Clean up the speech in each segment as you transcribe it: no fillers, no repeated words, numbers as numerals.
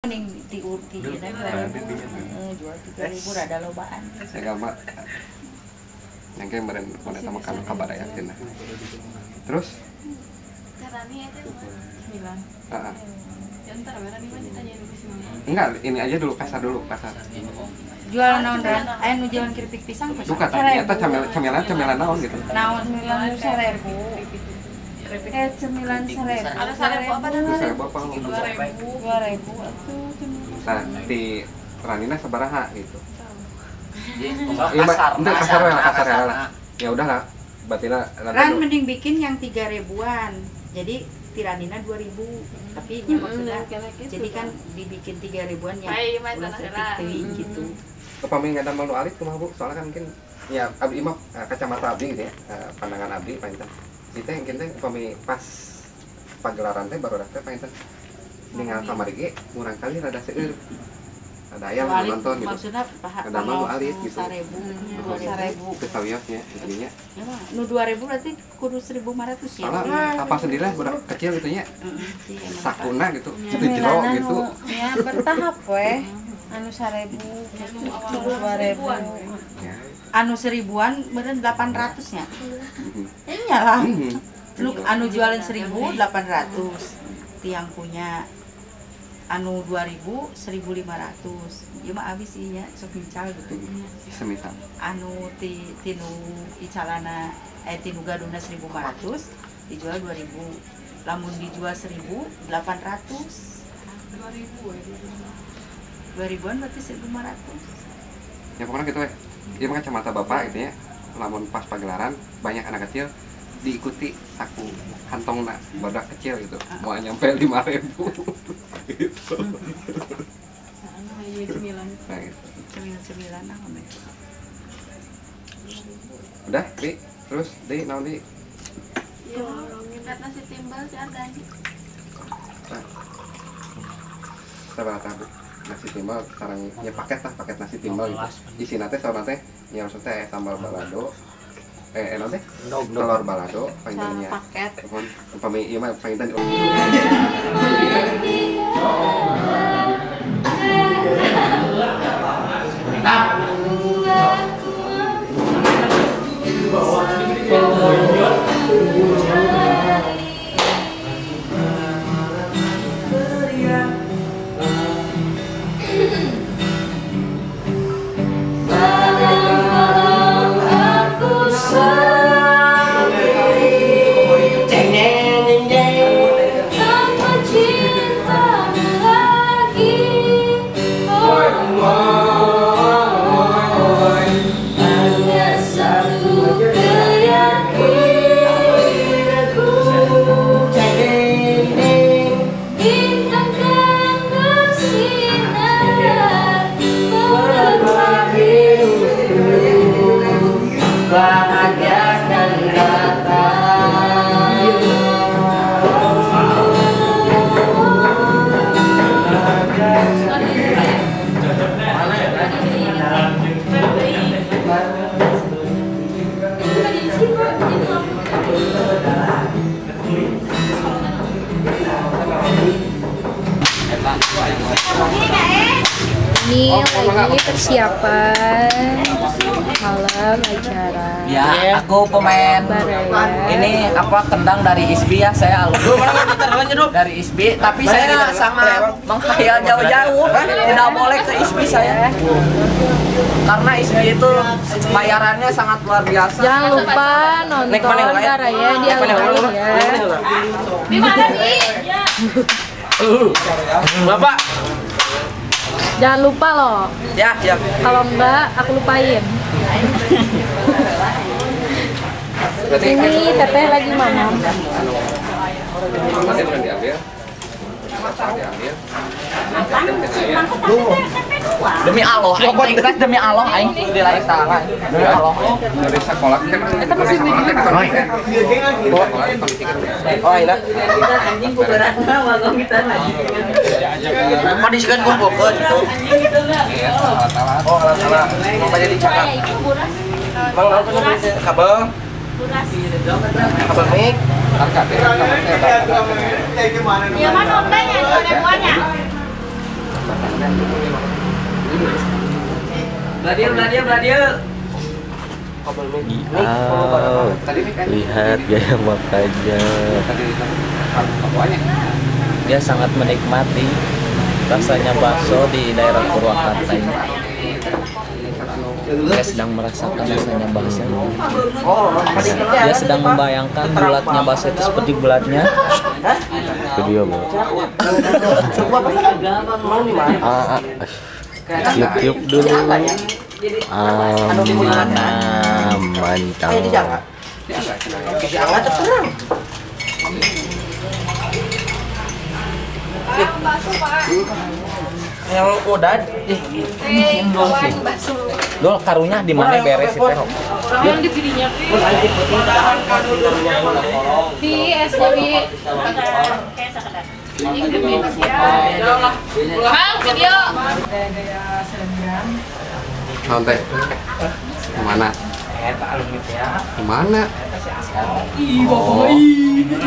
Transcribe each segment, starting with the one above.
Mending diurti dan jual 3.000 rada lobaan. Saya gambar yang kayak kemarin sama kan kabar yakin. Terus? Caranya itu 9. Entar berani mah ditanya dulu sih Mama. Enggak, ini aja dulu kasar. Jualan naon dan anu jualan keripik pisang pas. Bukan tadi eta camilan naon gitu. Naon 9.000. Keripik 9.000. Ada 1.000 apa dan 2.000 apa? 2.000 atuh cemilan. Nah, di Ranina sabaraha gitu. Iya, kasar lah. Ya udahlah, berarti lah. Ran mending bikin yang 3.000-an. Jadi Tiranina 2.000, tapi maksudnya jadi kan dibikin 3.000-an yang ulah seperti gitu. Upami nggak ada malu alit kumaha Bu? Soalnya kan mungkin ya abdi mah kacamata abdi gitu ya, pandangan abdi panjang. Kita yang kita upami pas pagelaran teh baru teh panjang. Dengan kamari ge murang kali rada seueur. Ada ayam nonton gitu. Maksudnya ada malu alit gitu. 1.000 Kesawiosnya intinya. Nu 2.000 berarti kudu 1.500 ya. Soalnya apa sendirilah budak kecil gitu nya. Sakuna gitu. Itu Cemilan jero gitu. Ya bertahap weh. Anu 1.000, 2.000. Anu 1.000-an beren 800 nya. Iyalah. Lu anu jualin 1.000 800. Tiang punya anu 2.000 1.500. Ieu mah abis ieu nya sok mincal gitu. Semisal. Anu tinu icalana tinu gaduna 1.500 dijual 2.000. Lamun dijual 1.000 800. 2.000-an berarti 1.500. Ya pokoknya gitu ya. Dia mah kacamata bapak gitu ya. Lamun pas pagelaran banyak anak kecil diikuti saku kantongna badak kecil gitu. Mau nyampe 5.000 gitu. Nah, gitu. Cemilan nah ame. Udah, Di. Terus Di naon Di? Yo, ingat nasi timbal si ada. Sabar ta, Bu. Nasi timbal sekarang ya paket nasi timbal gitu. Isina teh saurna teh nya maksudnya sambal balado. Enak teh? Telur balado panjangnya. Paket. Upami ieu mah pangitan. Ini lagi persiapan malam acara. Ya, aku pemain ini apa kendang dari ISBI ya, saya alumni dari ISBI, tapi saya sangat menghayal jauh-jauh, tidak boleh ke ISBI saya. Karena ISBI itu bayarannya sangat luar biasa. Jangan lupa nonton Garaya di Alumni ya. Di mana sih? Bapak. Jangan lupa loh. Ya, siap. Kalau enggak, aku lupain. Ini teteh lagi mamam. Nanti bukan diambil. Demi Allah, aing teh demi Allah aing dilai salah. Demi Allah. Dari sekolah kan Eta masih di Oh, iya. Anjing kuberan mah wagong kita lagi. Mau disikeun kumpulkeun gitu. Oh, salah. Mau jadi cakap. Mang naon tuh kabel? Kabel mic. harga Ya mana nontonnya? Ada buahnya. Bladil. Lihat gaya makannya. Dia sangat menikmati rasanya bakso di daerah Purwakarta ini. Dia sedang merasakan rasanya bakso. Dia sedang membayangkan bulatnya bakso itu seperti bulatnya video mau. Tiup dulu. Mantap. Yang udah dol karunya di mana beres itu teh. Yang dipilihnya di SDB. Video. Santai. Kemana? Kemana?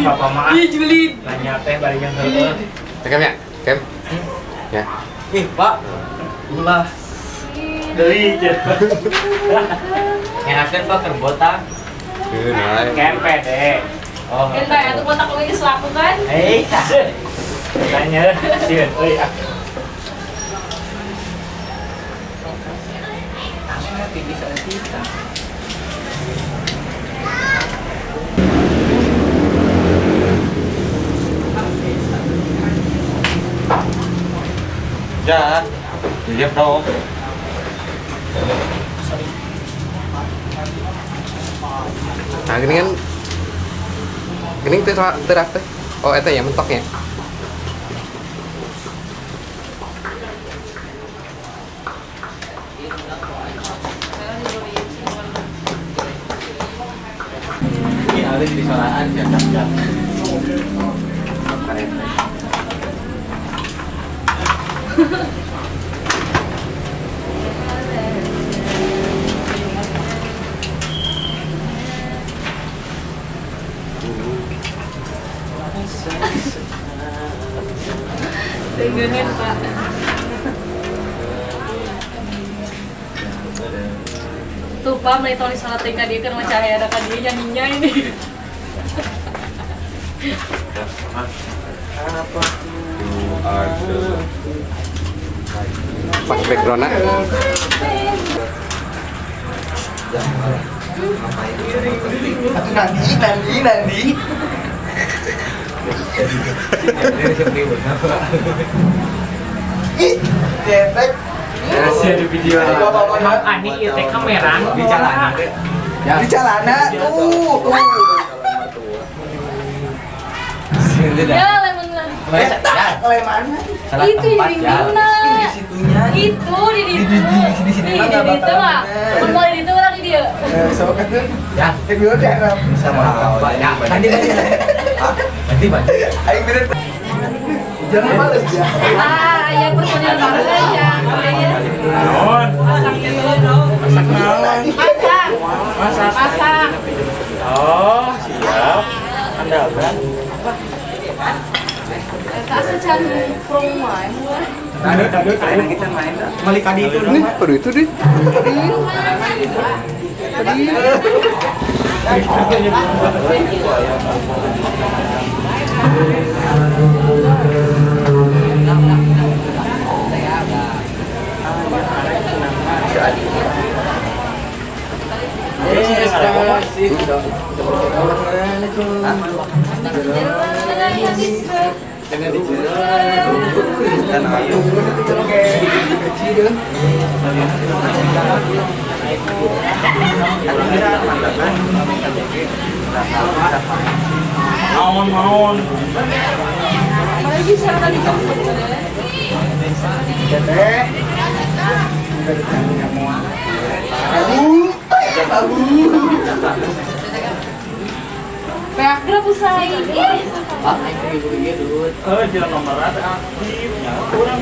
Bapak mah. Ih, julid. Nanya teh bari yang heueuh. Tekem ya? Kem? Ya. Ih, Pak. Ulah. Deui je. Ngenakeun Pak keur botak. Kempe deh. Oh. Kempe atuh botak lagi selaku kan? Hei. Tanya sieun euy. Ya, lihat dong. Nah, gini kan, gini terak teh. Oh, itu ya mentoknya. Ini ada di solaan jam-jam. Dengan Pak. Tuh Pak, mulai tulis salat TK dia kan cahaya ada kan dia nyanyinya ini. Pas background Nanti. Cetek. Masih ada video. Ani ieu teh kameran di jalanan. Di jalanan tuh. Ya, lemon. Itu di mana? Itu di situ. Di situ mah. Mau di situ orang di dia. Sama kan tuh. Ya, video deh sama apa ya. Nanti banyak. Ayo bener. Jangan males ya. Ya personil banget ya. Masak dulu. Masak. Oh, siap. Andalan. Asacan promo aja. Ada kita main. Malik kadi itu nih, baru itu deh. Maun. Peakra pusai. Jalan nomor aktif. Kurang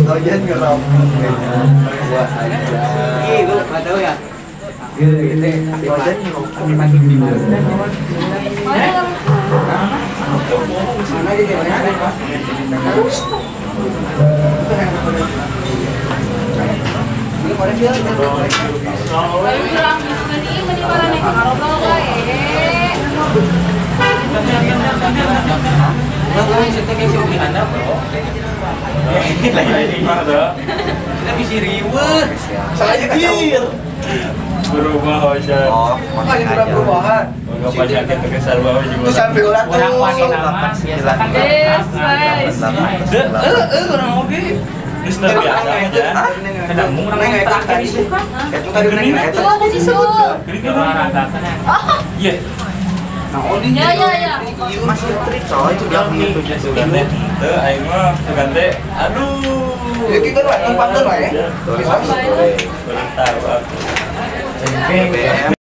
Dojen ngerokok. Buat aja. Gitu, enggak tahu ya. Gitu, dojen ngerokok. Mana dia? Kita bisa ribet. Saya kecil. Berubah aja. Oh, makanya perubahan. Enggak banyak yang kesal bawah juga. Itu sampai ulang tuh. Orang wangi nama biasa orang oke. Terus biasa aja. Kadang orang yang terakhir itu kan. Itu tadi Itu aku sih su. Iya. Nah, oli Ya. masih trik coy itu yang itu Sugante. Aing mah Sugante. Aduh. ya kita lah tempat lah ya Kurang tahu aku.